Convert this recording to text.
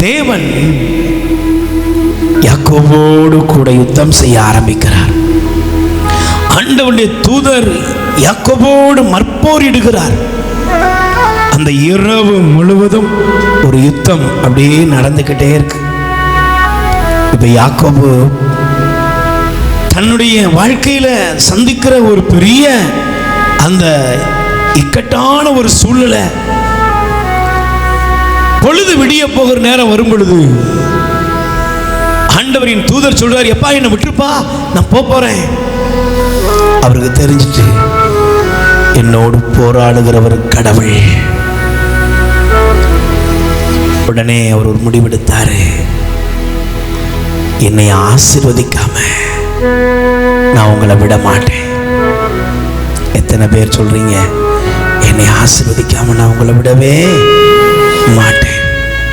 தேவன் யாக்கோபோடு கூட யுத்தம் செய்ய ஆரம்பிக்கிறார். ஆண்டவருடைய தூதர் யாக்கோபோடு மற்போரிடுகிறார். அந்த இரவு முழுவதும் ஒரு யுத்தம் அப்படியே நடந்துகிட்டே இருக்கு. இப்ப யாக்கோபு தன்னுடைய வாழ்க்கையில சந்திக்கிற ஒரு பெரிய அந்த இக்கட்டான ஒரு சூழ்நிலை, பொழுது விடிய போகிற நேரம் வரும் பொழுது ஆண்டவரின் தூதர் சொல்றார், எப்பா என்னை விட்டுருப்பா, நான் போறேன். அவருக்கு தெரிஞ்சிட்டு என்னோடு போராடுகிறவர் கடவுள். உடனே அவர் ஒரு முடிவெடுத்தாரு, என்னை ஆசீர்வதிக்காம நான் உங்களை விட மாட்டேன். எத்தனை பேர் சொல்றீங்க, என்னை ஆசீர்வதிக்காம நான் உங்களை விடவே மாட்டேன்?